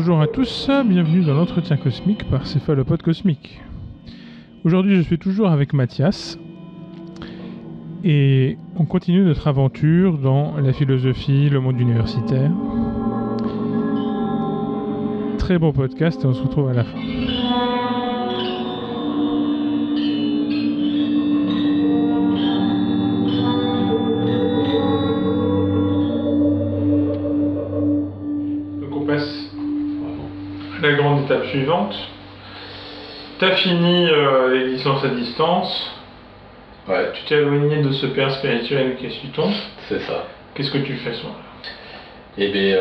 Bonjour à tous, bienvenue dans l'entretien cosmique par Céphalopode Cosmique. Aujourd'hui je suis toujours avec Mathias et on continue notre aventure dans la philosophie, le monde universitaire. Très bon podcast et on se retrouve à la fin. Donc on passe à la grande étape suivante. Tu as fini les licences à distance. Ouais. Tu t'es éloigné de ce père spirituel qui est Suton. C'est ça. Qu'est-ce que tu fais à ce moment-là? Eh bien,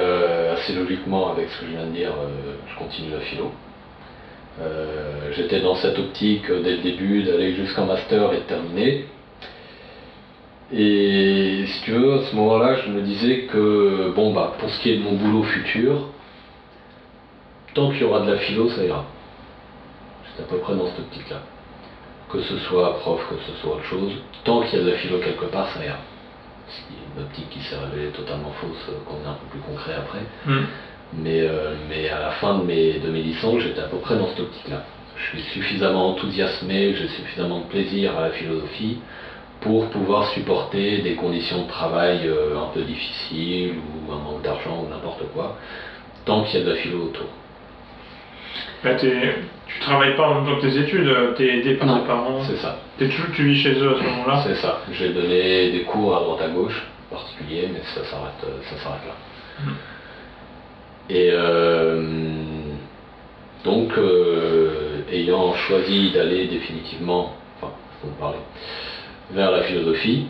assez logiquement, avec ce que je viens de dire, je continue la philo. J'étais dans cette optique dès le début d'aller jusqu'en master et de terminer. Et si tu veux, à ce moment-là, je me disais que, pour ce qui est de mon boulot futur, tant qu'il y aura de la philo, ça ira. J'étais à peu près dans cette optique-là. Que ce soit prof, que ce soit autre chose, tant qu'il y a de la philo quelque part, ça ira. C'est une optique qui s'est révélée totalement fausse, qu'on est un peu plus concret après. Mais à la fin de mes licences, j'étais à peu près dans cette optique-là. Je suis suffisamment enthousiasmé, j'ai suffisamment de plaisir à la philosophie pour pouvoir supporter des conditions de travail un peu difficiles ou un manque d'argent ou n'importe quoi, tant qu'il y a de la philo autour. Là, tu travailles pas en même temps que tes études, tu es aidé par tes parents. C'est ça. Tu vis chez eux à ce moment-là. C'est ça. J'ai donné des cours à droite à gauche, en particulier, mais ça s'arrête là. Et donc, ayant choisi d'aller définitivement, vers la philosophie,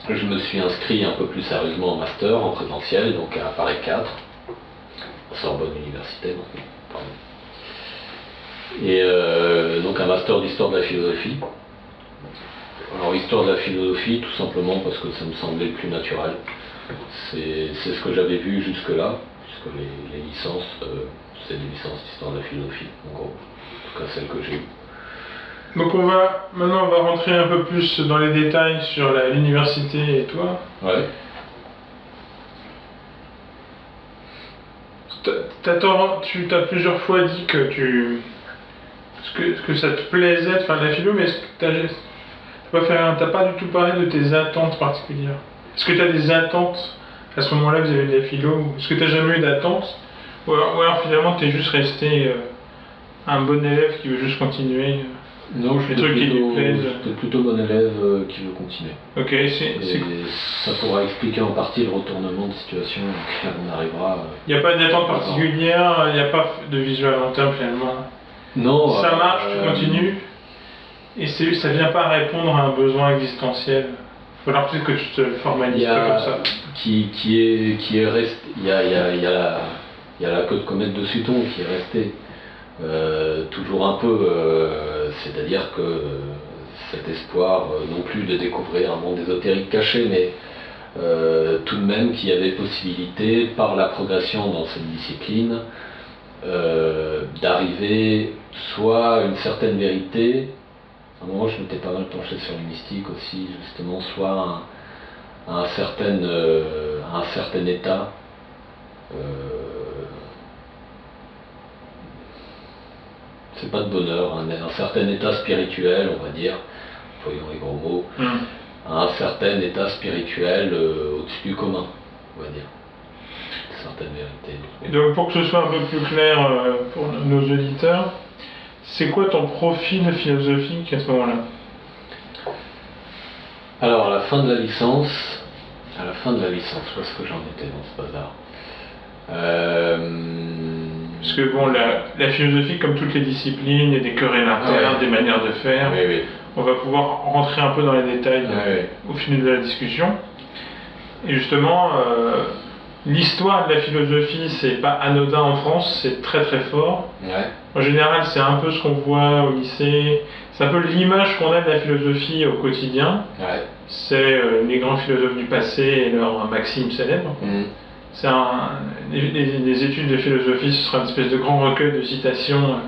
je me suis inscrit un peu plus sérieusement en master, en présentiel, donc à Paris 4, à Sorbonne Université maintenant. Et donc un master d'histoire de la philosophie. Alors histoire de la philosophie, tout simplement parce que ça me semblait le plus naturel. C'est ce que j'avais vu jusque-là, puisque les licences, c'est des licences d'histoire de la philosophie, en gros. En tout cas celles que j'ai eues. Donc maintenant on va rentrer un peu plus dans les détails sur l'université et toi. Ouais. Tu t'as plusieurs fois dit que que ça te plaisait de faire de la philo, mais est-ce que t'as pas du tout parlé de tes attentes particulières? Est-ce que tu as des attentes à ce moment-là que vous avez de la philo, ou est-ce que tu n'as jamais eu d'attentes, ou alors finalement tu es juste resté un bon élève qui veut juste continuer non, les trucs qui lui plaisent? J'étais plutôt bon élève qui veut continuer. Ok, ça pourra expliquer en partie le retournement de situation auquel on arrivera. Il n'y a pas d'attente particulière, il n'y a pas de visuel à long terme finalement. Non. Ça marche, tu continues, et ça ne vient pas répondre à un besoin existentiel. Il faudra peut-être que tu te formalises pas comme ça. Qui est resté. Il y a la queue de comète de Suton qui est restée. Toujours un peu, c'est-à-dire que cet espoir non plus de découvrir un monde ésotérique caché, mais tout de même qu'il y avait possibilité, par la progression dans cette discipline, d'arriver soit à une certaine vérité. À un moment je m'étais pas mal penché sur le mystique aussi, justement, soit à un certain état. C'est pas de bonheur, un certain état spirituel, on va dire, voyons les gros mots, un certain état spirituel au-dessus du commun, on va dire. Certaines vérités. Et donc pour que ce soit un peu plus clair pour nos auditeurs, c'est quoi ton profil philosophique à ce moment-là? Alors à la fin de la licence, où est-ce que j'en étais dans ce bazar? Parce que la philosophie, comme toutes les disciplines, il y a des querelles internes, des manières de faire. Oui. On va pouvoir rentrer un peu dans les détails au fil de la discussion. Et justement, l'histoire de la philosophie, c'est pas anodin en France, c'est très très fort. Ouais. En général, c'est un peu ce qu'on voit au lycée, c'est un peu l'image qu'on a de la philosophie au quotidien. Ouais. C'est les grands philosophes du passé et leurs maximes célèbres. C'est les études de philosophie, ce sera une espèce de grand recueil de citations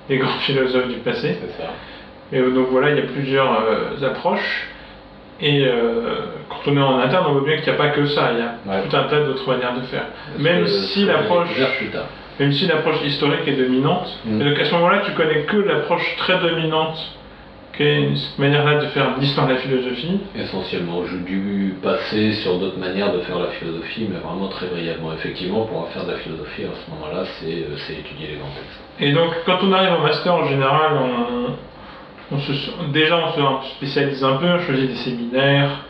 des grands philosophes du passé. C'est ça. Et donc voilà, il y a plusieurs approches. Et quand on est en interne, on voit bien qu'il n'y a pas que ça, il y a Ouais. tout un tas d'autres manières de faire. Parce Même que si ça, l'approche, je vais plus tard. même si l'approche historique est dominante, et donc à ce moment-là, tu connais que l'approche très dominante, qui est cette manière-là de faire l'histoire de la philosophie. Essentiellement, j'ai dû passer sur d'autres manières de faire la philosophie, mais vraiment très brièvement. Effectivement, pour faire de la philosophie, à ce moment-là, c'est étudier les grands textes. Et donc, quand on arrive en master, en général, déjà on se spécialise un peu, on choisit des séminaires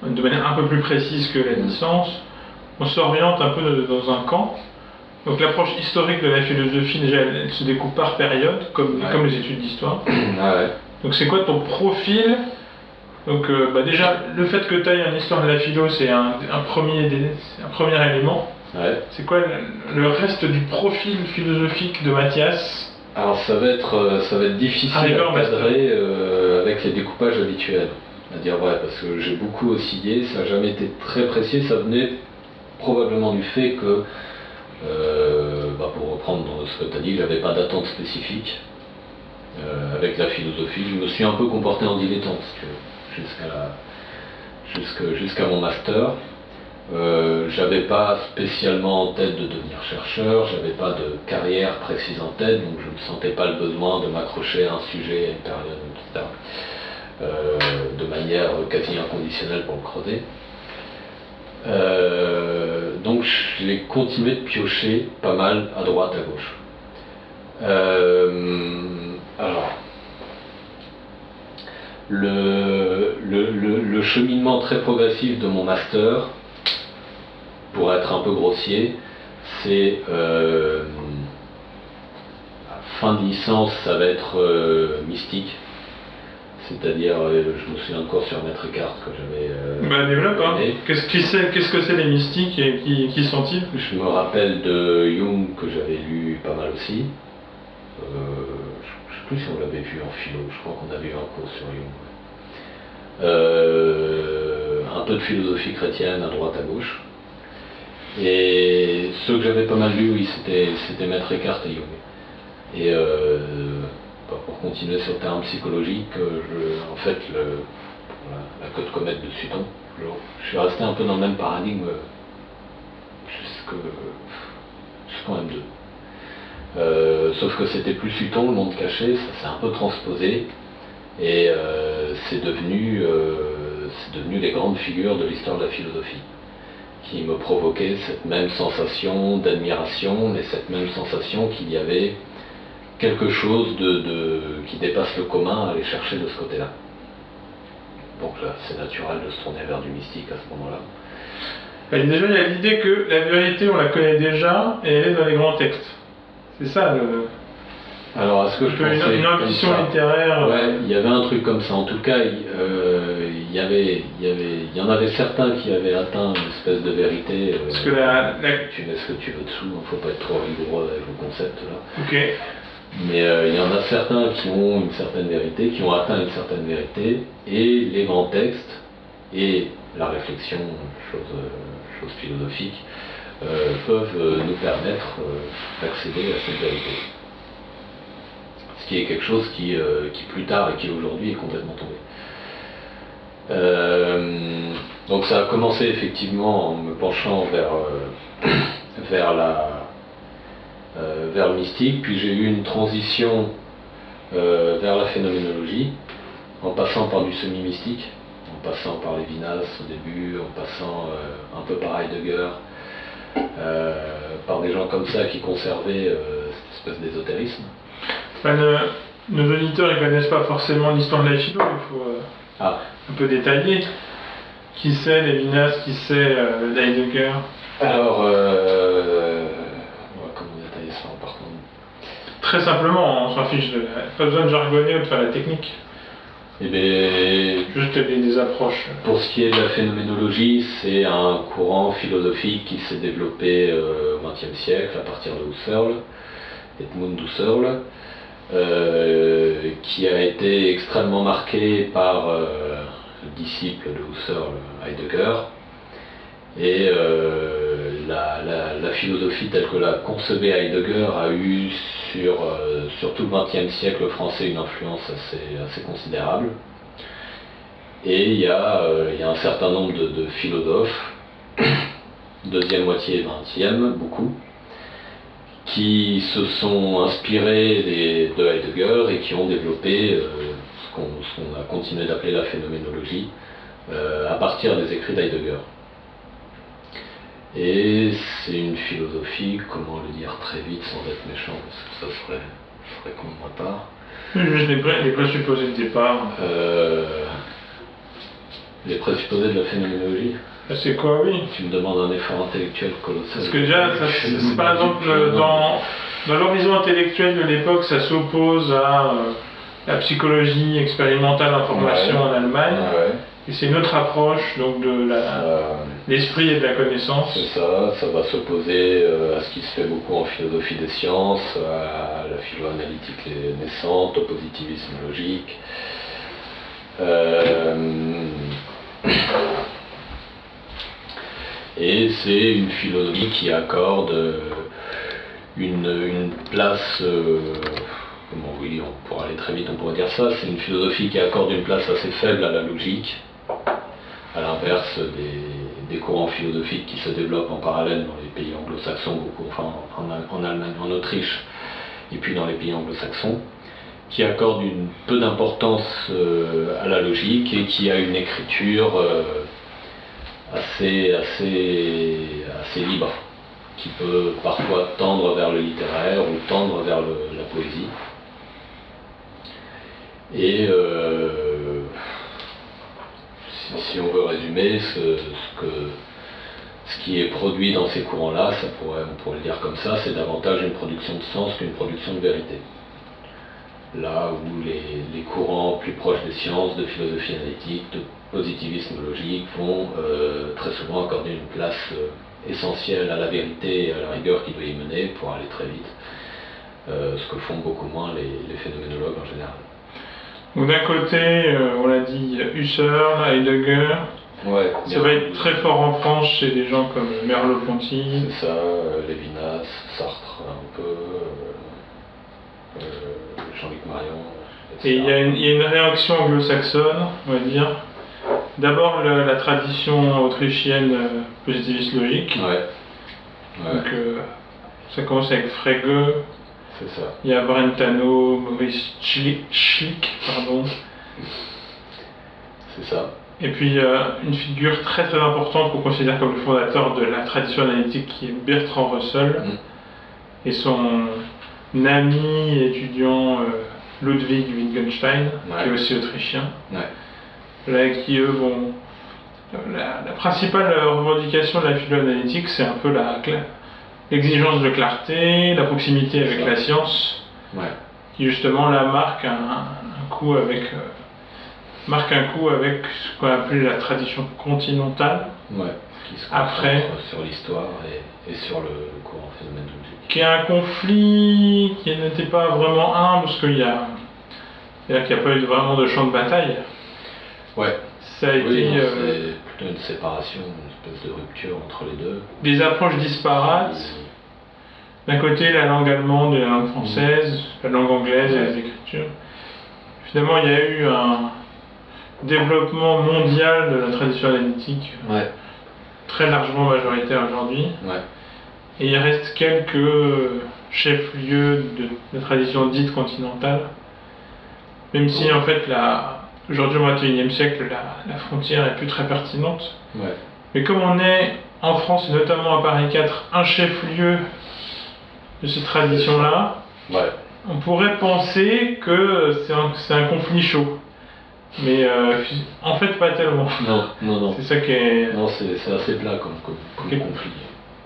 de manière un peu plus précise que la licence. On s'oriente un peu dans un camp. Donc l'approche historique de la philosophie, déjà, elle se découpe par période, comme les études d'histoire. Ah ouais. Donc c'est quoi ton profil? Donc déjà, le fait que tu ailles en histoire de la philo, c'est un premier élément. Ouais. C'est quoi le reste du profil philosophique de Mathias? Alors ça va être difficile à cadrer avec les découpages habituels. À dire vrai, parce que j'ai beaucoup oscillé, ça n'a jamais été très précis, ça venait probablement du fait que, pour reprendre ce que tu as dit, j'avais pas d'attente spécifique avec la philosophie. Je me suis un peu comporté en dilettante, si tu veux, jusqu'à mon master. J'avais pas spécialement en tête de devenir chercheur, j'avais pas de carrière précise en tête, donc je ne sentais pas le besoin de m'accrocher à un sujet, à une période, etc. De manière quasi inconditionnelle pour le creuser. Donc j'ai continué de piocher pas mal à droite, à gauche. Alors, le cheminement très progressif de mon master, pour être un peu grossier, c'est fin de licence, ça va être mystique. C'est-à-dire, je me souviens encore sur Maître Eckhart que j'avais. Développe, hein. Qu'est-ce que c'est les mystiques et qui sont-ils? Je me rappelle de Jung que j'avais lu pas mal aussi. Je ne sais plus si on l'avait vu en philo, je crois qu'on avait eu un cours sur Jung. Un peu de philosophie chrétienne à droite à gauche. Et ceux que j'avais pas mal lus, oui, c'était Maître Eckhart et Jung. Et pour continuer sur le terme psychologique, en fait, la queue de comète de Sutton, je suis resté un peu dans le même paradigme jusqu'en M2. Sauf que c'était plus Sutton, le monde caché, ça s'est un peu transposé, et c'est devenu les grandes figures de l'histoire de la philosophie, qui me provoquaient cette même sensation d'admiration, mais cette même sensation qu'il y avait quelque chose qui dépasse le commun à aller chercher de ce côté-là. Donc là, c'est naturel de se tourner vers du mystique à ce moment-là. Déjà, il y a l'idée que la vérité, on la connaît déjà, et elle est dans les grands textes. C'est ça le... Alors, est-ce que je pensais une ambition littéraire? Ouais, il y avait un truc comme ça. En tout cas, il y en avait certains qui avaient atteint une espèce de vérité. Parce que tu mets ce que tu veux dessous, il ne faut pas être trop rigoureux avec le concept là. Ok. Mais il y en a certains qui ont une certaine vérité, qui ont atteint une certaine vérité, et les grands textes et la réflexion, chose philosophique, peuvent nous permettre d'accéder à cette vérité. Ce qui est quelque chose qui plus tard et qui aujourd'hui est complètement tombé. Donc ça a commencé effectivement en me penchant vers le mystique, puis j'ai eu une transition vers la phénoménologie, en passant par du semi-mystique, en passant par Lévinas au début, en passant un peu par Heidegger, par des gens comme ça qui conservaient cette espèce d'ésotérisme. Nos auditeurs ne connaissent pas forcément l'histoire de la philo, il faut un peu détailler. Qui c'est Lévinas, qui c'est Heidegger? Alors, comment détailler ça en partant? Très simplement, on s'en fiche, pas besoin de jargonner ou de faire la technique. Eh bien, juste des approches. Pour ce qui est de la phénoménologie, c'est un courant philosophique qui s'est développé au XXe siècle à partir de Husserl, Edmund Husserl, qui a été extrêmement marqué par le disciple de Husserl, Heidegger, et la philosophie telle que la concevait Heidegger a eu sur tout le XXe siècle français une influence assez considérable. Et il y a un certain nombre de philosophes, deuxième moitié 20e, beaucoup, qui se sont inspirés de Heidegger et qui ont développé ce qu'on a continué d'appeler la phénoménologie à partir des écrits d'Heidegger. Et c'est une philosophie, comment le dire très vite sans être méchant, parce que ça serait con de ma part. Juste les présupposés de départ. Les présupposés de la phénoménologie. C'est quoi, oui? Tu me demandes un effort intellectuel colossal. Parce que déjà, par exemple, dans l'horizon intellectuel de l'époque, ça s'oppose à la psychologie expérimentale information en Allemagne. Ouais. Et c'est une autre approche donc de l'esprit et de la connaissance. C'est ça, ça va s'opposer à ce qui se fait beaucoup en philosophie des sciences, à la philo-analytique naissante, au positivisme logique. Et c'est une philosophie qui accorde une place, oui, pour aller très vite on pourrait dire ça, c'est une philosophie qui accorde une place assez faible à la logique, à l'inverse des courants philosophiques qui se développent en parallèle dans les pays anglo-saxons, beaucoup, enfin en Allemagne, en Autriche, et puis dans les pays anglo-saxons, qui accorde peu d'importance à la logique et qui a une écriture assez libre, qui peut parfois tendre vers le littéraire ou tendre vers la poésie. Et si on veut résumer ce qui est produit dans ces courants-là, on pourrait le dire comme ça, c'est davantage une production de sens qu'une production de vérité. Là où les courants plus proches des sciences, de philosophie analytique, de positivisme logique vont très souvent accorder une place essentielle à la vérité et à la rigueur qui doit y mener pour aller très vite, ce que font beaucoup moins les phénoménologues en général. Donc d'un côté, on l'a dit, Husserl, Heidegger, ouais, ça va être très fort en France chez des gens comme Merleau-Ponty. C'est ça, Lévinas, Sartre un peu, Jean-Luc Marion, etc. Et il y a une réaction anglo-saxonne, on va dire. D'abord la tradition autrichienne positiviste logique. Ouais. Donc ça commence avec Frege. C'est ça. Il y a Brentano, Maurice Schlick, pardon. C'est ça. Et puis une figure très très importante qu'on considère comme le fondateur de la tradition analytique qui est Bertrand Russell et son ami étudiant Ludwig Wittgenstein, qui est aussi autrichien. Ouais. Là, qui eux vont. La principale revendication de la philo-analytique, c'est un peu l'exigence de clarté, la proximité avec la science, qui justement là marque un coup avec ce qu'on appelle la tradition continentale. Qui se après sur l'histoire et sur le courant phénoménologique. Qui est un conflit qui n'était pas vraiment parce qu'il n'y a pas eu vraiment de champ de bataille. Ouais. Ça a été c'est plutôt une séparation, une espèce de rupture entre les deux. Des approches disparates. D'un côté, la langue allemande et la langue française, la langue anglaise et les écritures. Finalement, il y a eu un développement mondial de la tradition analytique, très largement majoritaire aujourd'hui. Et il reste quelques chefs-lieux de la tradition dite continentale, même si en fait aujourd'hui au XXIe siècle la frontière est plus très pertinente. Mais comme on est en France et notamment à Paris 4 un chef-lieu de cette tradition-là, on pourrait penser que c'est un conflit chaud. Mais en fait pas tellement. Non. C'est ça qui est. Non, c'est assez plat comme conflit.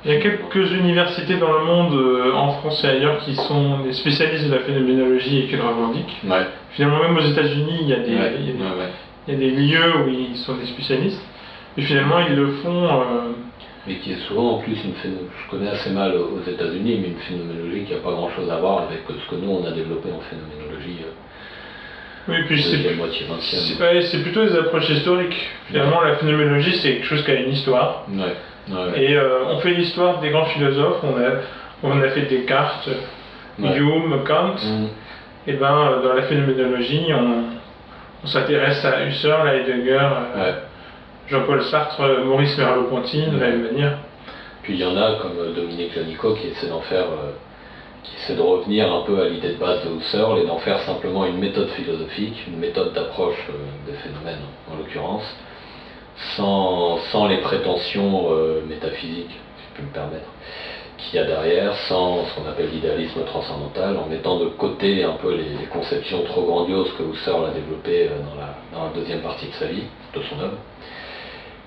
Il y a quelques universités dans le monde, en France et ailleurs, qui sont des spécialistes de la phénoménologie et qui le revendiquent. Finalement, même aux États-Unis, il y a des lieux où ils sont des spécialistes. Et finalement, ils le font. Mais qui est souvent en plus je connais assez mal aux États-Unis, mais une phénoménologie qui n'a pas grand-chose à voir avec ce que nous on a développé en phénoménologie. Oui, puis c'est c'est plutôt des approches historiques. Finalement, la phénoménologie, c'est quelque chose qui a une histoire. Et on fait l'histoire des grands philosophes. On a fait Descartes, Hume, Kant. Et dans la phénoménologie, On s'intéresse à Husserl, à Heidegger, Jean-Paul Sartre, Maurice Merleau-Ponty, de la même manière. Puis il y en a comme Dominique Lanico qui essaie d'en faire, qui essaie de revenir un peu à l'idée de base de Husserl et d'en faire simplement une méthode philosophique, une méthode d'approche des phénomènes en l'occurrence, sans les prétentions métaphysiques, si je peux me permettre, qu'il y a derrière, sans ce qu'on appelle l'idéalisme transcendantal, en mettant de côté un peu les conceptions trop grandioses que Husserl a développées dans la deuxième partie de sa vie, de son œuvre,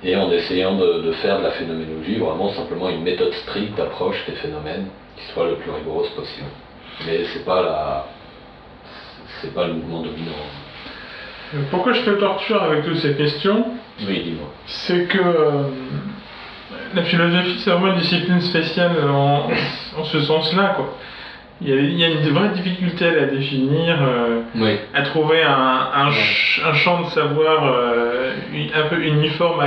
et en essayant de faire de la phénoménologie vraiment simplement une méthode stricte d'approche des phénomènes qui soit le plus rigoureuse possible. Mais c'est pas le mouvement dominant. Pourquoi je te torture avec toutes ces questions? Oui, dis-moi. C'est que la philosophie, c'est vraiment une discipline spéciale en ce sens-là, quoi. Il y a une vraie difficulté à la définir, à trouver un champ de savoir un peu uniforme,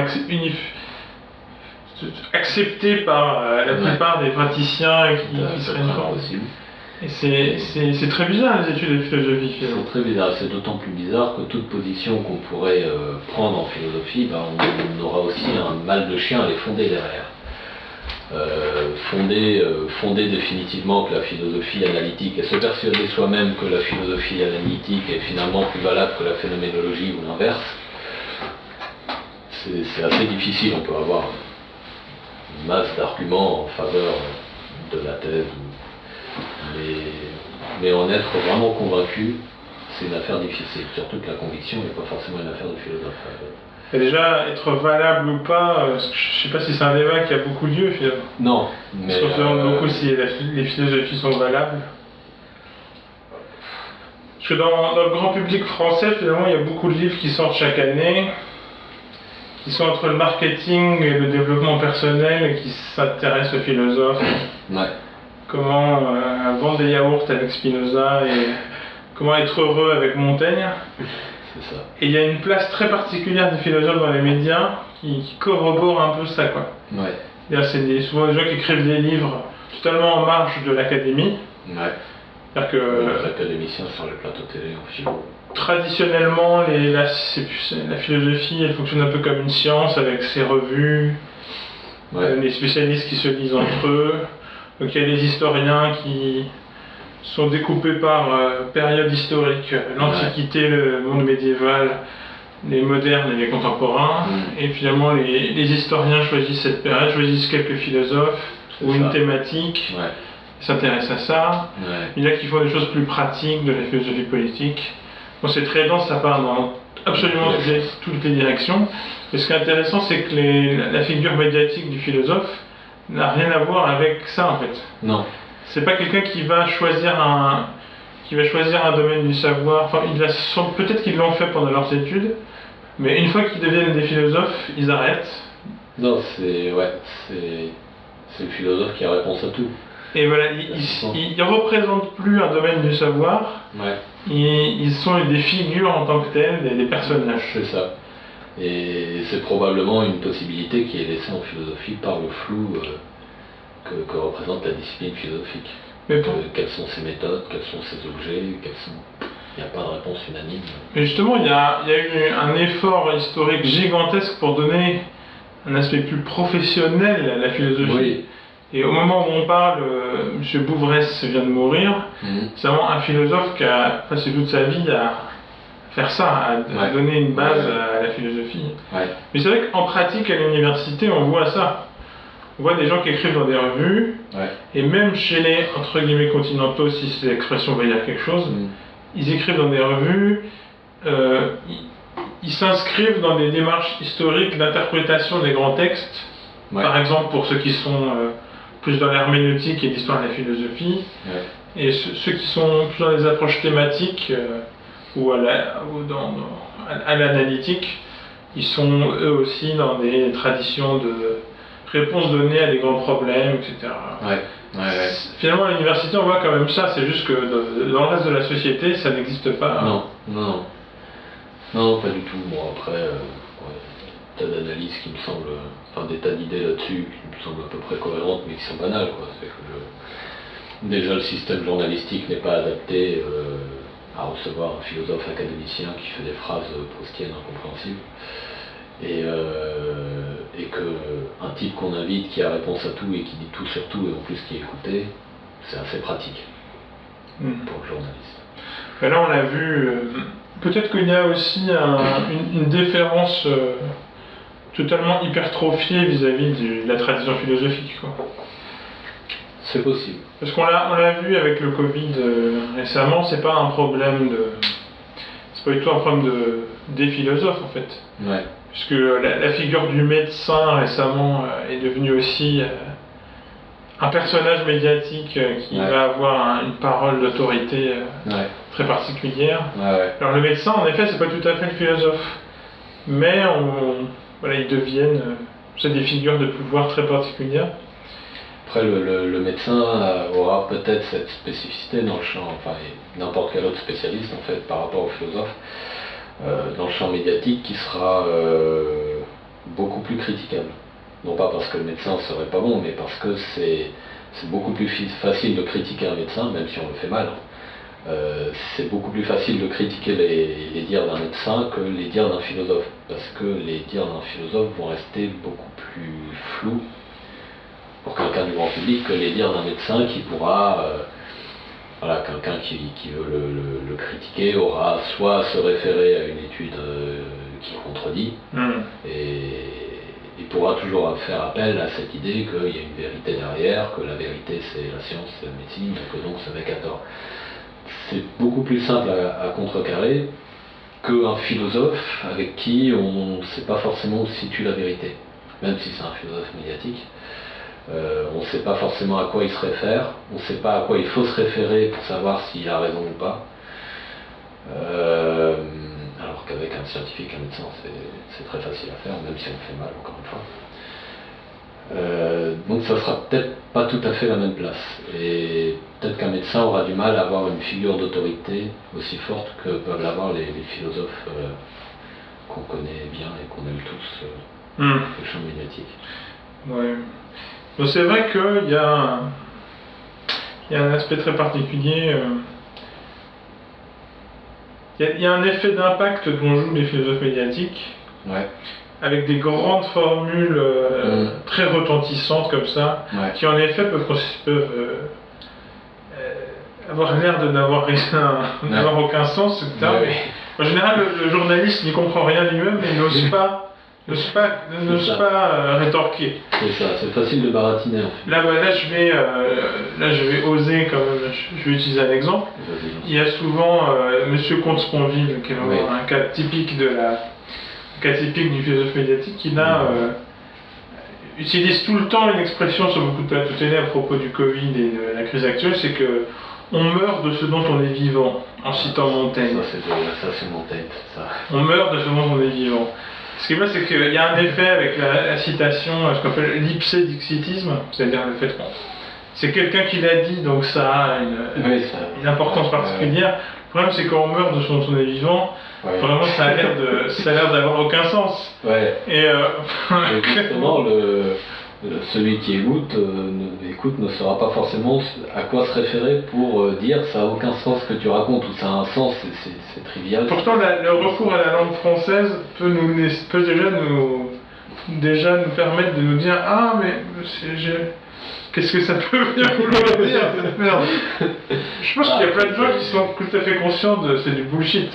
accepté par la plupart des praticiens qui seraient uniformes. Et c'est très bizarre les études de philosophie. C'est très bizarre, c'est d'autant plus bizarre que toute position qu'on pourrait prendre en philosophie, on aura aussi un mal de chien à les fonder derrière. Fonder définitivement que la philosophie analytique et se persuader soi-même que la philosophie analytique est finalement plus valable que la phénoménologie ou l'inverse, c'est assez difficile. On peut avoir une masse d'arguments en faveur de la thèse, mais en être vraiment convaincu, c'est une affaire difficile, surtout que la conviction n'est pas forcément une affaire de philosophe. Et déjà, être valable ou pas, je ne sais pas si c'est un débat qui a beaucoup lieu finalement. Non, mais. Parce qu'on se demande beaucoup si les philosophies sont valables. Parce que dans le grand public français, finalement, il y a beaucoup de livres qui sortent chaque année, qui sont entre le marketing et le développement personnel et qui s'intéressent aux philosophes. Ouais. Comment vendre des yaourts avec Spinoza et comment être heureux avec Montaigne. C'est ça. Et il y a une place très particulière des philosophes dans les médias qui corrobore un peu ça, quoi. Ouais. C'est souvent des gens qui écrivent des livres totalement en marge de l'académie. Ouais. C'est-à-dire que les académiciens sur les plateaux télé en philo. Traditionnellement, la philosophie, elle fonctionne un peu comme une science avec ses revues, les spécialistes qui se lisent entre eux. Donc il y a les historiens qui sont découpés par période historique, l'Antiquité, le monde médiéval, les modernes et les contemporains. Et finalement, les historiens choisissent cette période, choisissent quelques philosophes ou une thématique, s'intéressent à ça. Il y en a qui font des choses plus pratiques, de la philosophie politique. Bon, c'est très dense, ça part dans absolument toutes les directions. Et ce qui est intéressant, c'est que la figure médiatique du philosophe n'a rien à voir avec ça, en fait. Non. C'est pas quelqu'un qui va choisir un domaine du savoir. Enfin, peut-être qu'ils l'ont fait pendant leurs études, mais une fois qu'ils deviennent des philosophes, ils arrêtent. Non, c'est le philosophe qui a réponse à tout. Et voilà, ils ne représentent plus un domaine du savoir. Ils sont des figures en tant que telles, des personnages. C'est ça. Et c'est probablement une possibilité qui est laissée en philosophie par le flou que représente la discipline philosophique. Quelles sont ses méthodes, quels sont ses objets, il n'y a pas de réponse unanime. Mais justement, il y a eu un effort historique gigantesque pour donner un aspect plus professionnel à la philosophie. Oui. Et au moment où on parle, M. Bouvresse vient de mourir, c'est vraiment un philosophe qui a passé toute sa vie à faire ça, à donner une base à la philosophie. Mais c'est vrai qu'en pratique, à l'université, on voit ça. On voit des gens qui écrivent dans des revues, et même chez les, entre guillemets, continentaux, si cette expression veut dire quelque chose, ils écrivent dans des revues, ils s'inscrivent dans des démarches historiques d'interprétation des grands textes, par exemple pour ceux qui sont plus dans l'herméneutique et l'histoire de la philosophie, et ceux qui sont plus dans les approches thématiques ou à l'analytique, ils sont eux aussi dans des traditions de réponses données à des grands problèmes, etc. Finalement, à l'université, on voit quand même ça, c'est juste que dans le reste de la société, ça n'existe pas. Non, pas du tout. Bon, après, tas d'analyses qui me semblent, enfin des tas d'idées là-dessus qui me semblent à peu près cohérentes, mais qui sont banales, quoi. C'est que déjà le système journalistique n'est pas adapté à recevoir un philosophe académicien qui fait des phrases proustiennes incompréhensibles. Et qu'un type qu'on invite qui a réponse à tout et qui dit tout sur tout et en plus qui est écouté, c'est assez pratique pour le journaliste. Et là on a vu, peut-être qu'il y a aussi une déférence totalement hypertrophiée vis-à-vis de la tradition philosophique, quoi. C'est possible. Parce qu'on l'a vu avec le Covid récemment, c'est pas un problème c'est pas du tout un problème des philosophes en fait. Ouais. Puisque la figure du médecin récemment est devenue aussi un personnage médiatique qui va avoir une parole d'autorité très particulière. Alors le médecin, en effet, c'est pas tout à fait le philosophe, mais ils deviennent des figures de pouvoir très particulières. Après, le médecin aura peut-être cette spécificité dans le champ, enfin, et n'importe quel autre spécialiste en fait, par rapport au philosophe, dans le champ médiatique qui sera beaucoup plus critiquable. Non pas parce que le médecin serait pas bon, mais parce que c'est beaucoup plus facile de critiquer un médecin, même si on le fait mal. C'est beaucoup plus facile de critiquer les dires d'un médecin que les dires d'un philosophe, parce que les dires d'un philosophe vont rester beaucoup plus flous pour quelqu'un du grand public que les dires d'un médecin qui pourra, quelqu'un qui veut le critiquer aura soit à se référer à une étude qui contredit, et il pourra toujours faire appel à cette idée qu'il y a une vérité derrière, que la vérité c'est la science, c'est la médecine, et que donc ce mec a tort. C'est beaucoup plus simple à contrecarrer qu'un philosophe avec qui on ne sait pas forcément où se situe la vérité, même si c'est un philosophe médiatique. On ne sait pas forcément à quoi il se réfère, on ne sait pas à quoi il faut se référer pour savoir s'il a raison ou pas. Alors qu'avec un scientifique, un médecin, c'est très facile à faire, même si on fait mal, encore une fois. Donc ça sera peut-être pas tout à fait la même place. Et peut-être qu'un médecin aura du mal à avoir une figure d'autorité aussi forte que peuvent l'avoir les philosophes qu'on connaît bien et qu'on aime tous au champ médiatique. Ouais. Donc c'est vrai qu'il y a un aspect très particulier. Il y a un effet d'impact dont jouent les philosophes médiatiques, avec des grandes formules très retentissantes comme ça, qui en effet peuvent avoir l'air de n'avoir aucun sens, etc. Mais en général, le journaliste n'y comprend rien lui-même et n'ose pas rétorquer. C'est ça, c'est facile de baratiner en fait. Là, je vais oser quand même, je vais utiliser un exemple. Il y a souvent Monsieur Comte-Sponville, qui est vraiment un cas typique du philosophe médiatique, qui utilise tout le temps une expression sur beaucoup de plateaux télé à propos du Covid et de la crise actuelle, c'est que on meurt de ce dont on est vivant, en citant Montaigne. Ça c'est Montaigne, ça. On meurt de ce dont on est vivant. Ce qui est bien, c'est qu'il y a un effet avec la citation, ce qu'on appelle l'ipsédixitisme, c'est-à-dire le fait que c'est quelqu'un qui l'a dit, donc ça a une importance particulière. Le problème, c'est quand on meurt de ce dont on est vivant, vraiment ça a l'air d'avoir aucun sens. Et justement, celui qui écoute ne saura pas forcément à quoi se référer pour dire ça n'a aucun sens ce que tu racontes, ou ça a un sens, c'est trivial. Pourtant, le recours à la langue française peut déjà nous permettre de nous dire mais qu'est-ce que ça peut bien vouloir dire cette merde. Je pense qu'il y a plein de gens qui sont tout à fait conscients c'est du bullshit.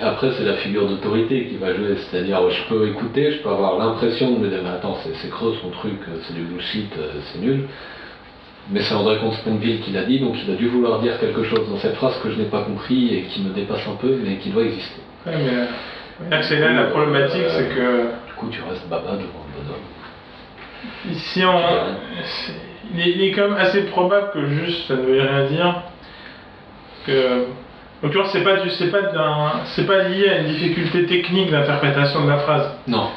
Après, c'est la figure d'autorité qui va jouer, c'est-à-dire je peux écouter, je peux avoir l'impression de me dire mais attends, c'est creux son truc, c'est du bullshit, c'est nul. Mais c'est André Comte-Sponville qui l'a dit, donc il a dû vouloir dire quelque chose dans cette phrase que je n'ai pas compris et qui me dépasse un peu, mais qui doit exister. C'est là la problématique, c'est que... Du coup, tu restes baba devant le bonhomme. Ici, il est quand même assez probable que juste ça ne veut rien dire. Donc tu vois, c'est pas lié à une difficulté technique d'interprétation de la phrase. Non.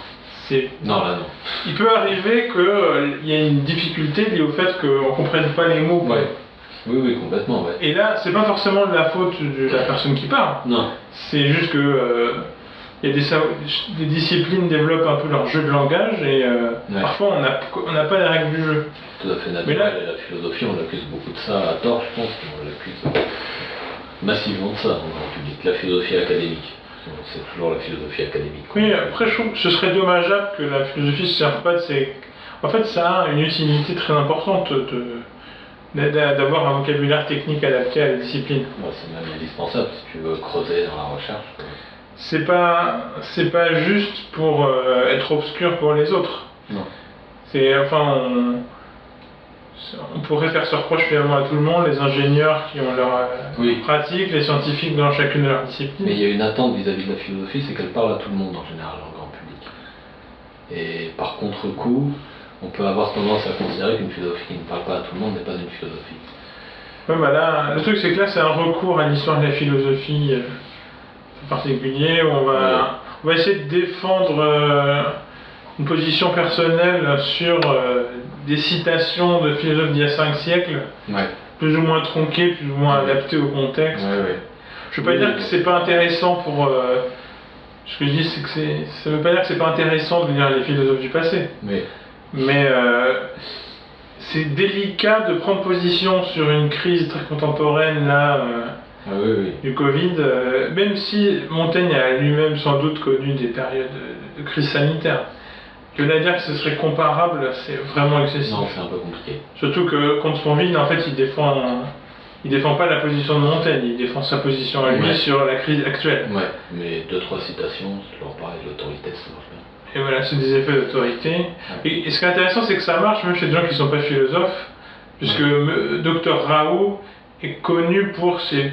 Non, là non. Il peut arriver qu'il y ait une difficulté liée au fait qu'on ne comprenne pas les mots. Oui, complètement. Et là, c'est pas forcément de la faute de la personne qui parle. Non. C'est juste que des disciplines développent un peu leur jeu de langage et parfois on n'a pas les règles du jeu. Tout à fait naturel. Et la philosophie, on l'accuse beaucoup de ça à tort, je pense qu'on l'accuse. massivement de ça dans le grand public, la philosophie académique. C'est toujours la philosophie académique. Oui, après je trouve que ce serait dommageable que la philosophie ne se serve pas de ces... En fait, ça a une utilité très importante d'avoir un vocabulaire technique adapté à la discipline. C'est même indispensable si tu veux creuser dans la recherche. C'est pas juste pour être obscur pour les autres. Non. On pourrait faire ce reproche finalement à tout le monde, les ingénieurs qui ont leur pratique, les scientifiques dans chacune de leurs disciplines. Mais il y a une attente vis-à-vis de la philosophie, c'est qu'elle parle à tout le monde en général, dans le grand public. Et par contre-coup, on peut avoir tendance à considérer qu'une philosophie qui ne parle pas à tout le monde n'est pas une philosophie. Ouais, bah là, le truc c'est que là c'est un recours à l'histoire de la philosophie particulier où on va essayer de défendre une position personnelle sur des citations de philosophes d'il y a 5 siècles, plus ou moins tronquées, plus ou moins adaptées au contexte. Je veux pas dire que c'est pas intéressant pour... ce que je dis c'est que ça veut pas dire que c'est pas intéressant de lire les philosophes du passé. Mais c'est délicat de prendre position sur une crise très contemporaine là, du Covid, même si Montaigne a lui-même sans doute connu des périodes de crise sanitaire. De la dire que ce serait comparable, c'est vraiment excessif. Non, c'est un peu compliqué. Surtout que Comte-Sponville, en fait, il défend pas la position de Montaigne, il défend sa position à lui sur la crise actuelle. Mais 2-3 citations, c'est toujours pareil, l'autorité, ça marche bien. Et voilà, c'est des effets d'autorité. Et ce qui est intéressant, c'est que ça marche même chez des gens qui ne sont pas philosophes, puisque Dr Rao est connu pour ses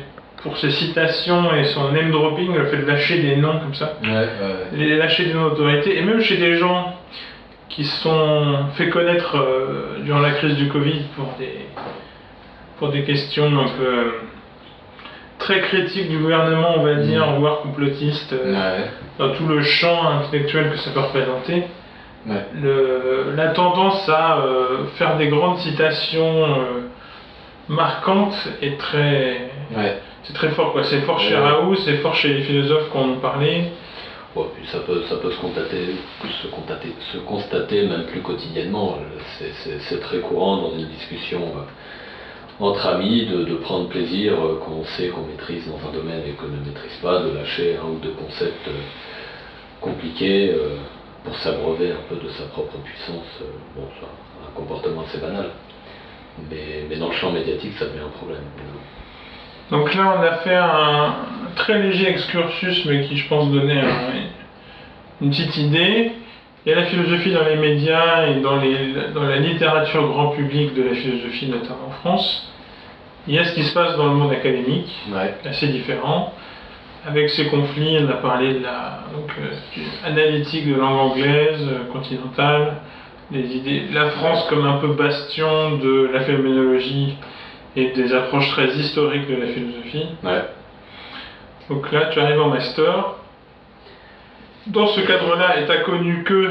citations et son name dropping, le fait de lâcher des noms comme ça. Lâcher des noms d'autorité, et même chez des gens qui se sont fait connaître durant la crise du Covid pour des questions un peu très critiques du gouvernement, on va dire, voire complotistes, dans tout le champ intellectuel que ça peut représenter. La tendance à faire des grandes citations marquantes est très... C'est très fort, quoi. C'est fort chez Raoult, c'est fort chez les philosophes qu'on en parlait. Puis ça peut se constater même plus quotidiennement. C'est très courant dans une discussion entre amis de prendre plaisir quand on sait qu'on maîtrise dans un domaine et qu'on ne maîtrise pas, de lâcher un ou deux concepts compliqués pour s'abreuver un peu de sa propre puissance. C'est un comportement assez banal. Mais dans le champ médiatique, ça devient un problème. Donc là, on a fait un très léger excursus, mais qui, je pense, donnait une petite idée. Il y a la philosophie dans les médias et dans la littérature grand public de la philosophie, notamment en France. Il y a ce qui se passe dans le monde académique, assez différent. Avec ces conflits, on a parlé de analytique de langue anglaise, continentale, la France comme un peu bastion de la phénoménologie et des approches très historiques de la philosophie. Donc là, tu arrives en master. Dans ce cadre-là, tu n'as connu que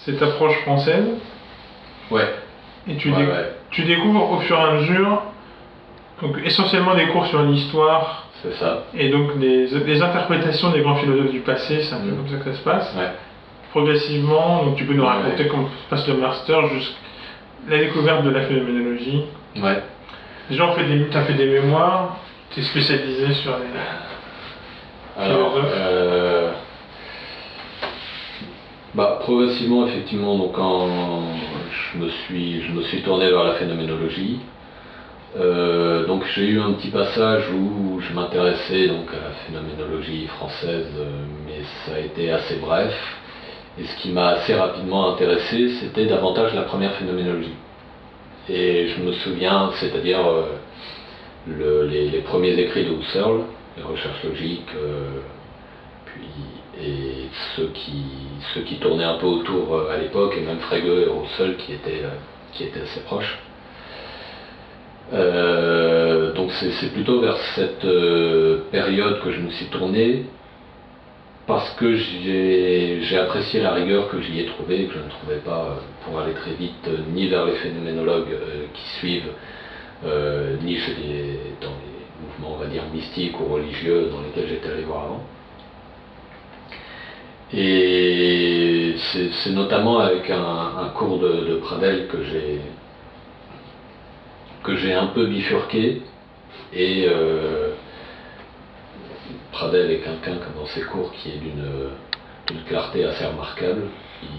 cette approche française. Et tu découvres au fur et à mesure, donc essentiellement des cours sur l'histoire. C'est ça. Et donc des interprétations des grands philosophes du passé, c'est un peu comme ça que ça se passe. Progressivement, donc tu peux nous raconter comment se passe le master jusqu'à la découverte de la phénoménologie. Déjà, tu as fait des mémoires, tu es spécialisé sur les philosophes. Progressivement, effectivement, donc je me suis tourné vers la phénoménologie. Donc j'ai eu un petit passage où je m'intéressais donc à la phénoménologie française, mais ça a été assez bref. Et ce qui m'a assez rapidement intéressé, c'était davantage la première phénoménologie. Et je me souviens, c'est-à-dire les premiers écrits de Husserl, les recherches logiques, et ceux qui tournaient un peu autour à l'époque, et même Frege et Husserl qui étaient assez proches. Donc c'est plutôt vers cette période que je me suis tourné, parce que j'ai apprécié la rigueur que j'y ai trouvée, que je ne trouvais pas pour aller très vite, ni vers les phénoménologues qui suivent, ni dans les mouvements, on va dire, mystiques ou religieux dans lesquels j'étais allé voir avant. Et c'est notamment avec un cours de Pradel que j'ai un peu bifurqué, et Pradel est quelqu'un, comme dans ses cours, qui est d'une clarté assez remarquable.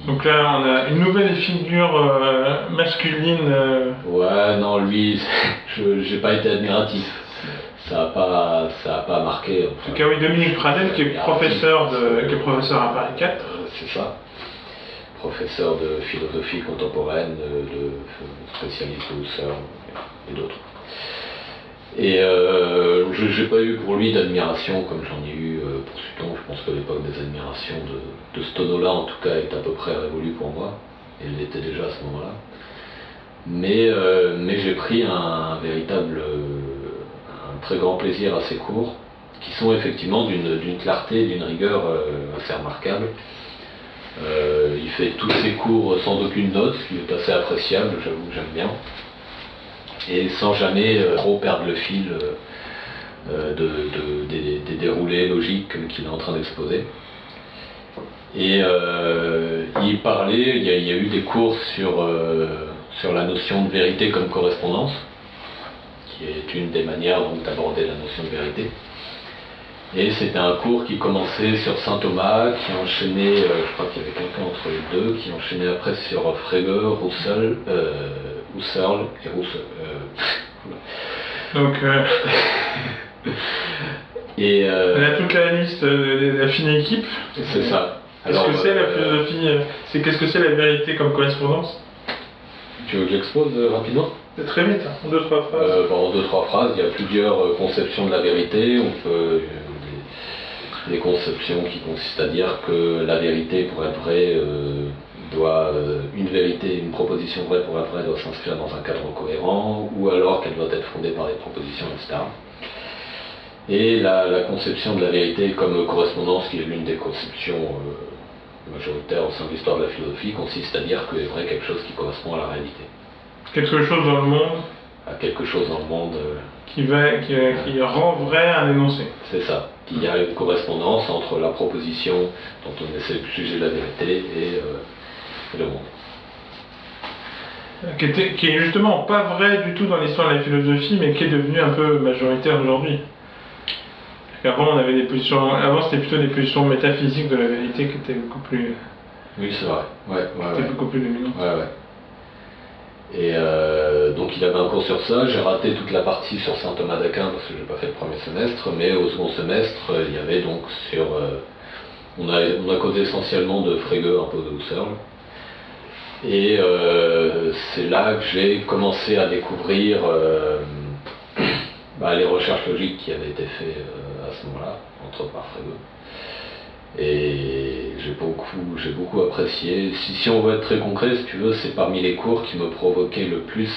Donc là, on a une nouvelle figure masculine. Ouais, non, lui, j'ai pas été admiratif. Ça a pas marqué. En tout cas, oui, Dominique Pradel, qui est professeur à Paris 4. C'est ça. Professeur de philosophie contemporaine, de spécialiste de Husserl et d'autres. Et j'ai pas eu pour lui d'admiration comme j'en ai eu pour Sutton. Je pense que l'époque des admirations de Stonola, en tout cas, est à peu près révolue pour moi. Et elle l'était déjà à ce moment-là. Mais j'ai pris un très grand plaisir à ces cours, qui sont effectivement d'une clarté, d'une rigueur assez remarquable. Il fait tous ses cours sans aucune note, ce qui est assez appréciable, j'avoue que j'aime bien. Et sans jamais trop perdre le fil des déroulés logiques qu'il est en train d'exposer. Et il parlait, il y a eu des cours sur la notion de vérité comme correspondance, qui est une des manières d'aborder la notion de vérité. Et c'était un cours qui commençait sur saint Thomas, qui enchaînait, je crois qu'il y avait quelqu'un entre les deux, qui enchaînait après sur Frege, Husserl et Rousseau. Donc, et on a toute la liste de la fine équipe. C'est ça. Qu'est-ce que c'est la philosophie qu'est-ce que c'est la vérité comme correspondance? Tu veux que j'expose rapidement? C'est très vite, en 2-3 phrases. En 2-3 phrases, il y a plusieurs conceptions de la vérité. On peut des conceptions qui consistent à dire que la vérité, pour être vraie, une proposition vraie pour être vraie doit s'inscrire dans un cadre cohérent, ou alors qu'elle doit être fondée par des propositions, etc. Et la conception de la vérité comme correspondance, qui est l'une des conceptions majoritaires au sein de l'histoire de la philosophie, consiste à dire que est vrai quelque chose qui correspond à la réalité. Quelque chose dans le monde. À quelque chose dans le monde. Qui rend vrai un énoncé. C'est ça. Il y a une correspondance entre la proposition dont on essaie de juger la vérité et le monde. Qui est justement pas vrai du tout dans l'histoire de la philosophie, mais qui est devenu un peu majoritaire aujourd'hui. Avant, on avait c'était plutôt des positions métaphysiques de la vérité qui étaient beaucoup plus. Oui, c'est vrai. Beaucoup plus dominantes. Ouais. Et donc il avait un cours sur ça. J'ai raté toute la partie sur saint Thomas d'Aquin parce que j'ai pas fait le premier semestre, mais au second semestre, il y avait donc on a causé essentiellement de Frege, un peu de Husserl. Et c'est là que j'ai commencé à découvrir les recherches logiques qui avaient été faites à ce moment-là, entre autres par Frege. Et j'ai beaucoup apprécié. Si on veut être très concret, si tu veux, c'est parmi les cours qui me provoquaient le plus,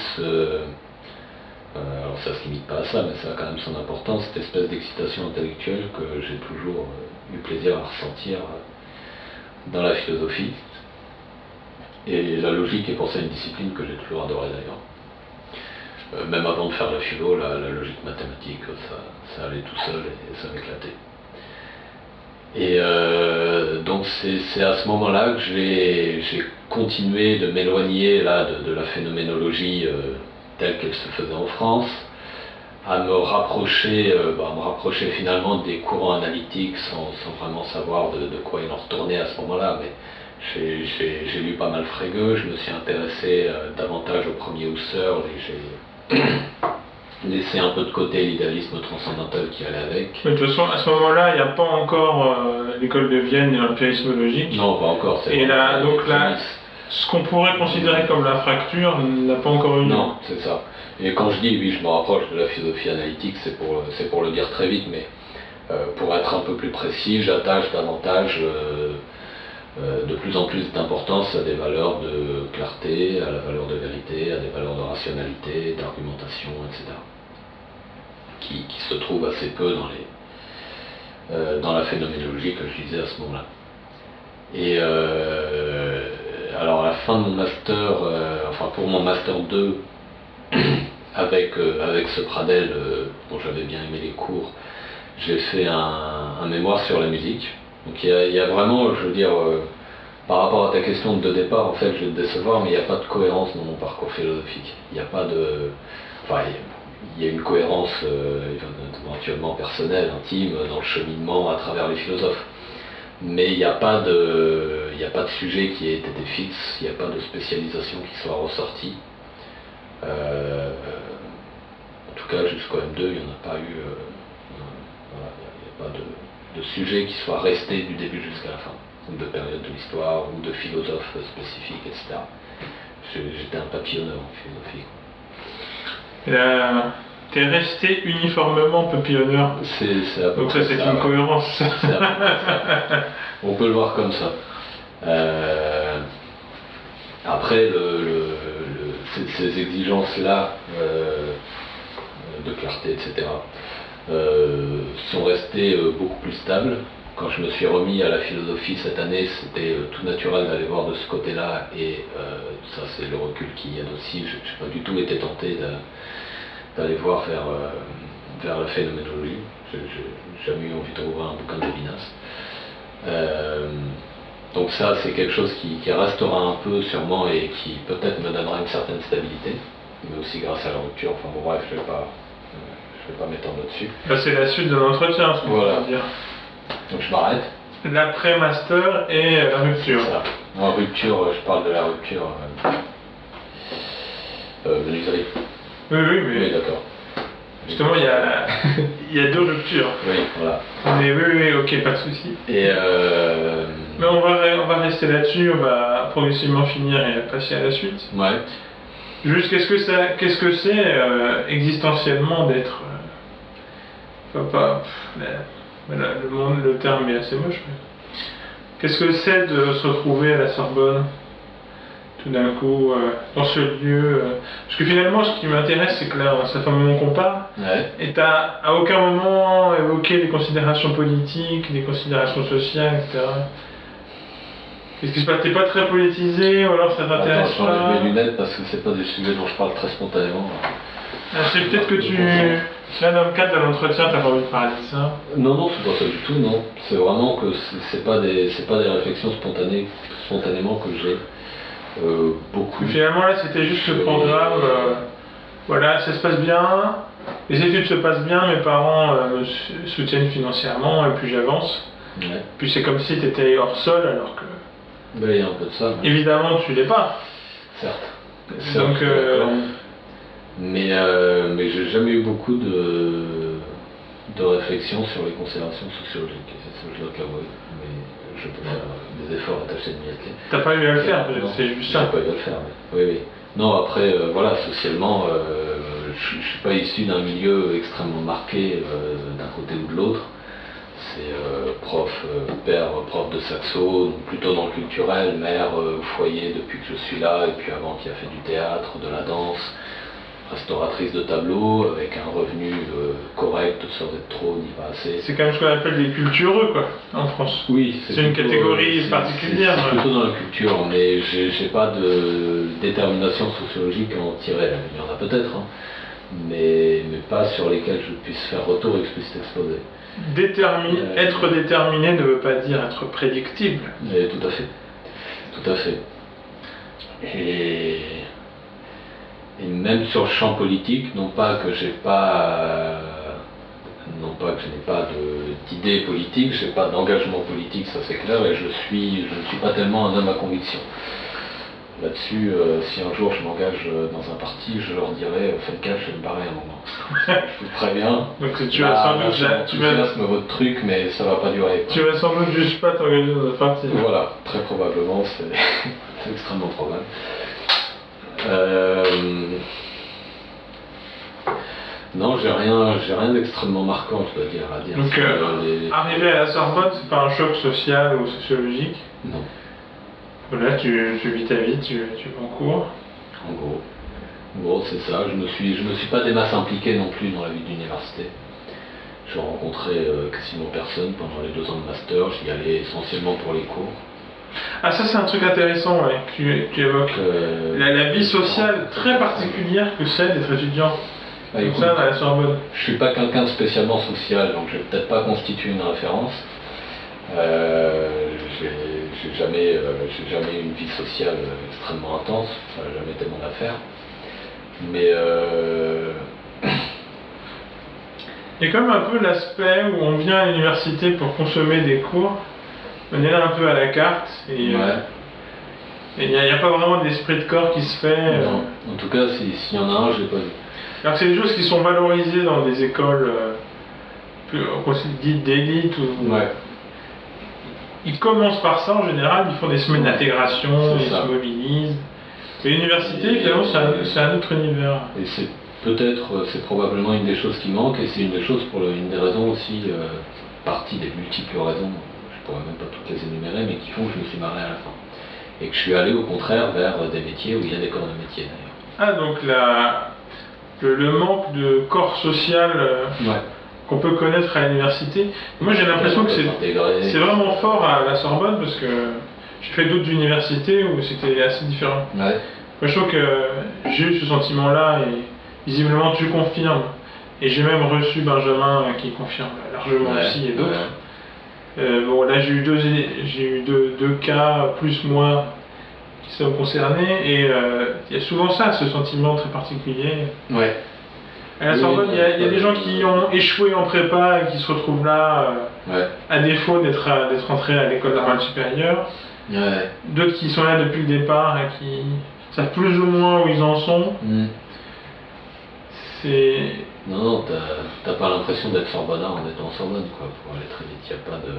alors ça se limite pas à ça, mais ça a quand même son importance, cette espèce d'excitation intellectuelle que j'ai toujours eu plaisir à ressentir dans la philosophie. Et la logique est pour ça une discipline que j'ai toujours adorée d'ailleurs. Même avant de faire la philo, la logique mathématique, ça allait tout seul et ça m'éclatait. Et donc c'est à ce moment-là que j'ai continué de m'éloigner de la phénoménologie telle qu'elle se faisait en France, à me rapprocher finalement des courants analytiques sans vraiment savoir de quoi il en retournait à ce moment-là. Mais j'ai lu pas mal Frege, je me suis intéressé davantage au premier Husserl et j'ai laissé un peu de côté l'idéalisme transcendantal qui allait avec. Mais de toute façon, à ce moment-là, il n'y a pas encore l'école de Vienne et l'empirisme logique. Non, pas encore. Ce qu'on pourrait considérer comme la fracture n'a pas encore eu lieu. Non, c'est ça. Et quand je dis, oui, je me rapproche de la philosophie analytique, c'est pour le dire très vite, mais pour être un peu plus précis, j'attache davantage de plus en plus d'importance à des valeurs de clarté, à la valeur de vérité, à des valeurs de rationalité, d'argumentation, etc. Qui se trouvent assez peu dans la phénoménologie que je disais à ce moment-là. Et alors à la fin de mon master, pour mon master 2, avec ce Pradel dont j'avais bien aimé les cours, j'ai fait un mémoire sur la musique. Donc il y a vraiment, je veux dire, par rapport à ta question de départ, en fait, je vais te décevoir, mais il n'y a pas de cohérence dans mon parcours philosophique. Il n'y a pas de... il y a une cohérence éventuellement personnelle, intime, dans le cheminement à travers les philosophes. Mais il n'y a pas de sujet qui ait été fixe, il n'y a pas de spécialisation qui soit ressortie. En tout cas, jusqu'au M2, il n'y en a pas eu. Voilà, il n'y a pas de sujet qui soit resté du début jusqu'à la fin, ou de période de l'histoire, ou de philosophe spécifique, etc. J'étais un papillonneur en philosophie. T'es resté uniformément papillonneur. Donc ça, c'est une cohérence. On peut le voir comme ça. Après, ces exigences-là de clarté, etc., sont restées beaucoup plus stables. Quand je me suis remis à la philosophie cette année, c'était tout naturel d'aller voir de ce côté-là, et ça c'est le recul qui y a aussi. Je n'ai pas du tout été tenté d'aller voir vers la phénoménologie. J'ai jamais eu envie de rouvrir un bouquin de Lévinas. Donc ça, c'est quelque chose qui restera un peu sûrement, et qui peut-être me donnera une certaine stabilité, mais aussi grâce à la rupture. Enfin bon, bref, je vais pas m'étendre là-dessus. C'est la suite de l'entretien, ce qu'on voilà. peut dire. Donc je m'arrête. L'après-master et la rupture. C'est ça. En rupture, je parle de la rupture menuiserie. Oui, d'accord. Justement, il y a 2 ruptures. Oui, voilà. Mais oui, ok, pas de souci. Et Mais on va rester là-dessus, on va progressivement finir et passer à la suite. Ouais. Juste, qu'est-ce que c'est existentiellement d'être... le terme est assez moche, mais... Qu'est-ce que c'est de se retrouver à la Sorbonne tout d'un coup, dans ce lieu Parce que finalement, ce qui m'intéresse, c'est que là, ça fait un moment qu'on parle, et t'as à aucun moment évoqué des considérations politiques, des considérations sociales, etc. Qu'est-ce qui se passe? T'es pas très politisé, ou alors ça t'intéresse pas? Attends, je mets mes lunettes parce que c'est pas des sujets dont je parle très spontanément. C'est peut-être que là, dans le cadre de l'entretien, t'as pas envie de parler de ça? Non, c'est pas ça du tout, non. C'est vraiment que c'est pas des réflexions spontanément que j'ai. Beaucoup. Finalement, là, c'était juste le programme. Voilà, ça se passe bien, les études se passent bien, mes parents me soutiennent financièrement, et puis j'avance. Ouais. Puis c'est comme si tu étais hors sol, alors que. Ben, il y a un peu de ça. Mais... Évidemment, tu l'es pas. Certes. Donc. Mais j'ai jamais eu beaucoup de réflexion sur les considérations sociologiques. Et ça, je dois l'avouer. Mais je peux faire des efforts attachés de miette. T'as pas eu à le faire, c'est juste ça. J'ai pas eu à le faire, mais oui. Non, après, voilà, socialement, je suis pas issu d'un milieu extrêmement marqué d'un côté ou de l'autre. C'est père, prof de saxo, donc plutôt dans le culturel, mère au foyer depuis que je suis là, et puis avant qui a fait du théâtre, de la danse, restauratrice de tableaux, avec un revenu correct, sans être trop ni pas assez. C'est quand même ce qu'on appelle des cultureux, quoi, en France. Oui, c'est une catégorie particulière. C'est plutôt dans la culture, mais j'ai pas de détermination sociologique à en tirer. Il y en a peut-être, hein, mais pas sur lesquels je puisse faire retour et que je puisse exposer. Être déterminé ne veut pas dire être prédictible. Et tout à fait. Tout à fait. Et même sur le champ politique, non pas que je n'ai pas d'idées politiques, je n'ai pas d'engagement politique, ça c'est clair, et je ne suis pas tellement un homme à conviction. Là-dessus, si un jour je m'engage dans un parti, je leur dirais faites gaffe, je vais me barrer un moment. Je vous préviens. Donc tu vas sans doute votre truc, mais ça va pas durer. Tu vas sans doute juste pas t'engager dans un parti. Voilà, très probablement, c'est extrêmement probable. Non, j'ai rien d'extrêmement marquant, je dois dire, à dire. Donc, arriver à la Sorbonne, c'est pas un choc social ou sociologique? Non. Voilà, tu vis ta vie, tu vas en cours. En gros, c'est ça. Je me suis pas des masses impliqué non plus dans la vie de l'université. Je rencontrais quasiment personne pendant les 2 ans de master. J'y allais essentiellement pour les cours. Ah, ça c'est un truc intéressant, ouais, que tu évoques. La vie sociale très particulière que c'est d'être étudiant. Comme ça, à la Sorbonne. Je suis pas quelqu'un de spécialement social, donc je vais peut-être pas constituer une référence. J'ai jamais eu une vie sociale extrêmement intense, ça n'a jamais été mon affaire. Mais Il y a quand même un peu l'aspect où on vient à l'université pour consommer des cours, on est là un peu à la carte, et il n'y a pas vraiment d'esprit de corps qui se fait. Non. En tout cas, s'il y en a un, je l'ai pas vu. Alors que c'est des choses qui sont valorisées dans des écoles dites d'élite. Ouais. Ils commencent par ça en général, ils font des semaines d'intégration, C'est ils ça. se mobilisent. Et l'université, finalement, c'est un autre univers. Et c'est probablement une des choses qui manque, et c'est une des choses une des raisons aussi, partie des multiples raisons, je pourrais même pas toutes les énumérer, mais qui font que je me suis marré à la fin. Et que je suis allé au contraire vers des métiers où il y a des corps de métier d'ailleurs. Ah, donc le manque de corps social Ouais. qu'on peut connaître à l'université. Moi, j'ai l'impression que c'est vraiment fort à la Sorbonne, parce que j'ai fait d'autres universités où c'était assez différent. Ouais. Je trouve que j'ai eu ce sentiment-là, et visiblement tu confirmes. Et j'ai même reçu Benjamin qui confirme largement aussi, et d'autres. Bon, là j'ai eu deux cas, plus moi, qui sont concernés, et il y a souvent ça, ce sentiment très particulier. Ouais. À la Sorbonne, il y a des gens qui ont échoué en prépa et qui se retrouvent là, à défaut d'être entrés à l'école normale supérieure. Ouais. D'autres qui sont là depuis le départ et qui savent plus ou moins où ils en sont. C'est... Non, t'as pas l'impression d'être Sorbonnard en étant en Sorbonne, quoi. Pour aller très vite, il n'y a pas de...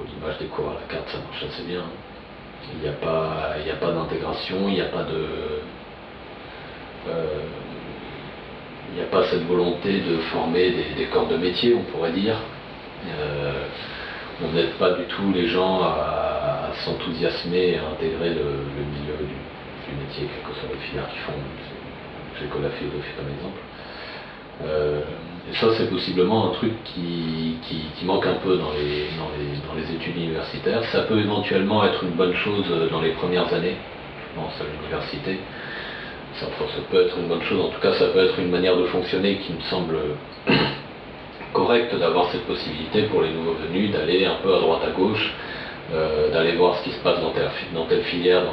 l'image des cours à la carte, ça marche assez bien. Il n'y a pas d'intégration, il n'y a pas de... il n'y a pas cette volonté de former des corps de métier, on pourrait dire. On n'aide pas du tout les gens à s'enthousiasmer et à intégrer le milieu du métier, quelle que soit la filière qu'ils font. J'ai que la philosophie comme exemple. Et ça, c'est possiblement un truc qui manque un peu dans les études universitaires. Ça peut éventuellement être une bonne chose dans les premières années, je pense, à l'université. Ça peut être une bonne chose, en tout cas ça peut être une manière de fonctionner qui me semble correcte, d'avoir cette possibilité pour les nouveaux venus d'aller un peu à droite à gauche, d'aller voir ce qui se passe dans telle filière,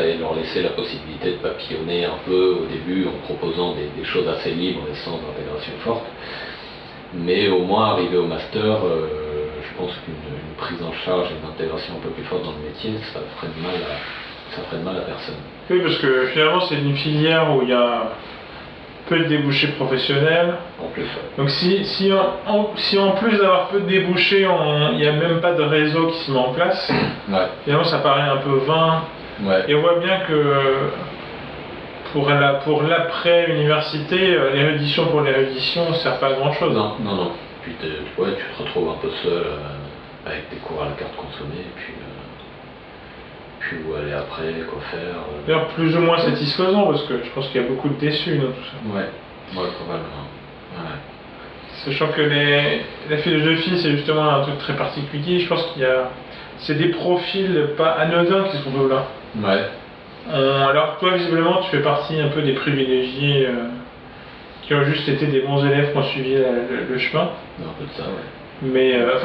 et leur laisser la possibilité de papillonner un peu au début en proposant des choses assez libres et sans intégration forte. Mais au moins arrivé au master, je pense qu'une prise en charge et une intégration un peu plus forte dans le métier, ça ferait de mal à personne. Oui, parce que finalement c'est une filière où il y a peu de débouchés professionnels. En plus, Donc si en plus d'avoir peu de débouchés, il n'y a même pas de réseau qui se met en place, finalement ça paraît un peu vain. Et on voit bien que pour l'après-université, l'érudition pour l'érudition ne sert pas à grand chose. Non. Puis tu te retrouves un peu seul avec des cours à la carte consommée, et puis où aller après, quoi faire. D'ailleurs, plus ou moins satisfaisant, parce que je pense qu'il y a beaucoup de déçus dans tout ça. Ouais, probablement. Sachant que la philosophie, c'est justement un truc très particulier. Je pense c'est des profils pas anodins qui se retrouvent là. Alors toi, visiblement, tu fais partie un peu des privilégiés qui ont juste été des bons élèves qui ont suivi le chemin. Un peu de ça, ouais. Mais là,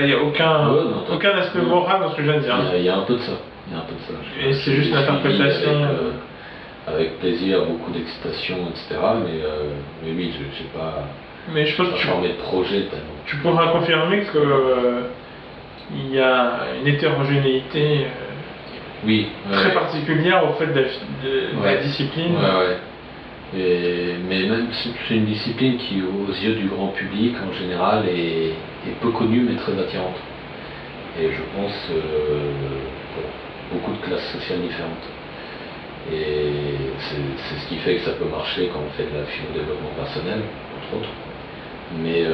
il n'y a aucun aspect moral dans ce que je viens de dire. Il y a un peu de ça. Et c'est juste l'interprétation. Avec plaisir, beaucoup d'excitation, etc. Mais oui, j'ai pas. Mais je pense que formé de projet tellement. Tu pourras confirmer que il y a une hétérogénéité très particulière au fait de la discipline. Mais même c'est une discipline qui, aux yeux du grand public en général, est peu connue mais très attirante. Et je pense pour beaucoup de classes sociales différentes. Et c'est ce qui fait que ça peut marcher quand on fait de la philo-développement personnel, entre autres. Mais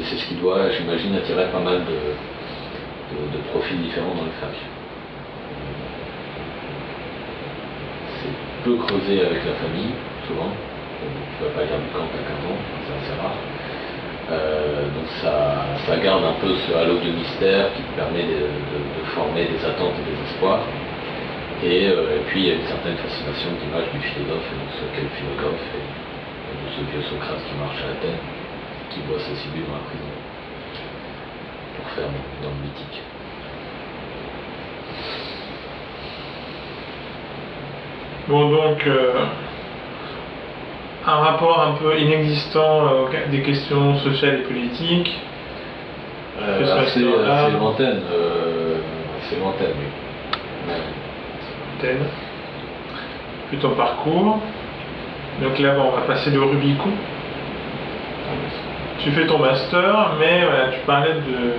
c'est ce qui doit, j'imagine, attirer pas mal de profils différents dans les facs. C'est peu creusé avec la famille, souvent. Tu ne vas pas lire du Kant à 15 ans, c'est assez rare. Donc ça garde un peu ce halo de mystère qui te permet de former des attentes et des espoirs. Et puis il y a une certaine fascination de l'image du philosophe, et de ce qu'est le philosophe, et de ce vieux Socrate qui marche à Athènes, qui doit s'assiduer dans la prison pour faire dans le mythique. Bon, donc un rapport un peu inexistant des questions sociales et politiques. Assez lointaine. Assez lointaine, oui. Lointaine. Puis ton parcours. Donc là, on va passer le Rubicon. Tu fais ton master, mais voilà, tu parlais de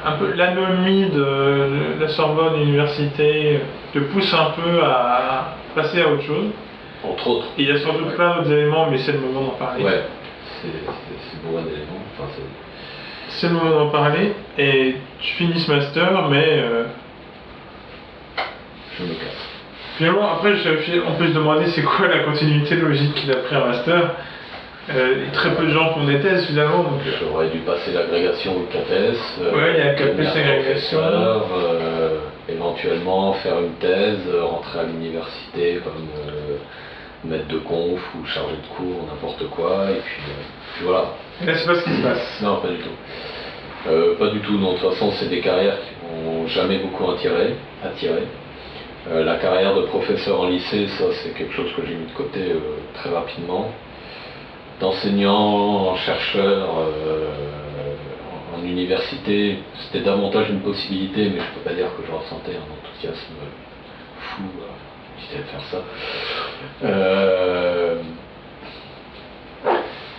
un peu l'anomie de la Sorbonne Université te pousse un peu à passer à autre chose. Entre autres. Et il y a sans doute plein d'autres éléments, mais c'est le moment d'en parler. Ouais, c'est beaucoup d'éléments. Enfin, c'est le moment d'en parler, et tu finis ce master, mais je me casse. Finalement, après, on peut se demander c'est quoi la continuité logique d'après un master. Très peu de gens font des thèses finalement. Donc, j'aurais dû passer l'agrégation ou CAPES. Ouais, il y a CAPES agrégation. Éventuellement faire une thèse, rentrer à l'université comme maître de conf ou chargé de cours, n'importe quoi, et puis voilà. Et là, c'est pas ce qui se passe. Non, pas du tout. Pas du tout, non. De toute façon, c'est des carrières qui m'ont jamais beaucoup attiré. La carrière de professeur en lycée, ça c'est quelque chose que j'ai mis de côté très rapidement. D'enseignant, chercheur, en université, c'était davantage une possibilité, mais je peux pas dire que je ressentais un enthousiasme fou à l'idée de faire ça.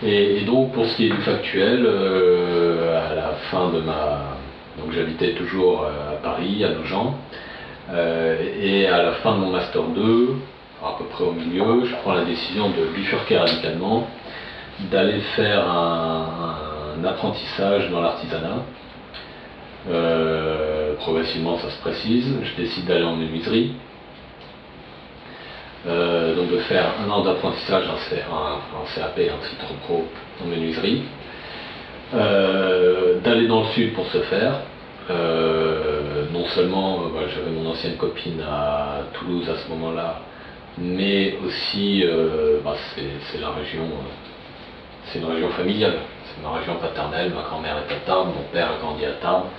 Et donc pour ce qui est du factuel, à la fin de donc j'habitais toujours à Paris, à Nogent. Et à la fin de mon Master 2, à peu près au milieu, je prends la décision de bifurquer radicalement, d'aller faire un apprentissage dans l'artisanat. Progressivement, ça se précise. Je décide d'aller en menuiserie. Donc de faire 1 an d'apprentissage en CAP, un titre pro en menuiserie. D'aller dans le sud pour ce faire. Non seulement j'avais mon ancienne copine à Toulouse à ce moment-là, mais aussi c'est la région, c'est une région familiale, c'est ma région paternelle, ma grand-mère est à Tarbes, mon père a grandi à Tarbes.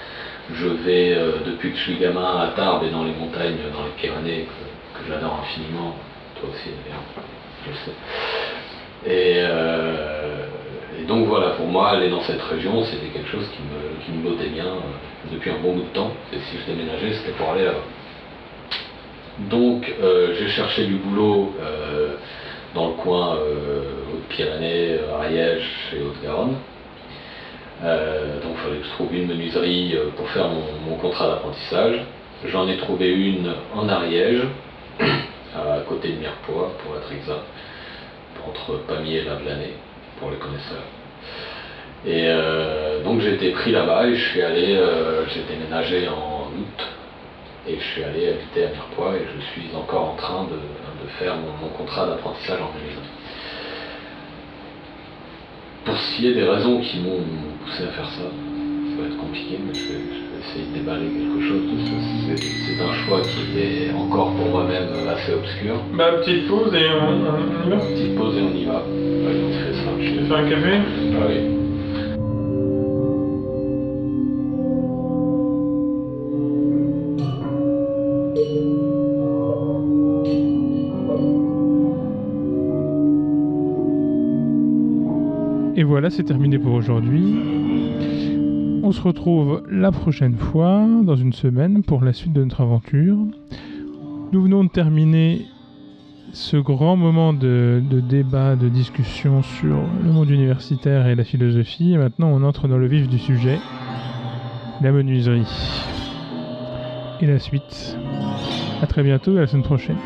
Je vais depuis que je suis gamin à Tarbes et dans les montagnes, dans les Pyrénées, que j'adore infiniment, toi aussi d'ailleurs, je le sais. Et donc voilà, pour moi, aller dans cette région, c'était quelque chose qui me bottait bien depuis un bon bout de temps. Et si je déménageais, c'était pour aller là-bas. Donc j'ai cherché du boulot dans le coin Hautes-Pyrénées, Ariège et Haute-Garonne. Donc il fallait que je trouve une menuiserie pour faire mon contrat d'apprentissage. J'en ai trouvé une en Ariège, à côté de Mirepoix, pour être exact, entre Pamiers et Lavelanet, pour les connaisseurs. Et donc j'ai été pris là-bas et j'ai déménagé en août et je suis allé habiter à Mirepoix et je suis encore en train de faire mon contrat d'apprentissage en menuiserie. Pour ce qui est des raisons qui m'ont poussé à faire ça, ça va être compliqué, mais je vais essayer de déballer quelque chose de ça. C'est un choix qui est encore pour moi-même assez obscur. Petite pause et on y va. Petite pause et on y va. Ouais, on fait ça. Je te fais un café? Ah oui. Et voilà, c'est terminé pour aujourd'hui. On se retrouve la prochaine fois, dans une semaine, pour la suite de notre aventure. Nous venons de terminer ce grand moment de débat, de discussion sur le monde universitaire et la philosophie. Et maintenant, on entre dans le vif du sujet, la menuiserie. Et la suite. À très bientôt et à la semaine prochaine.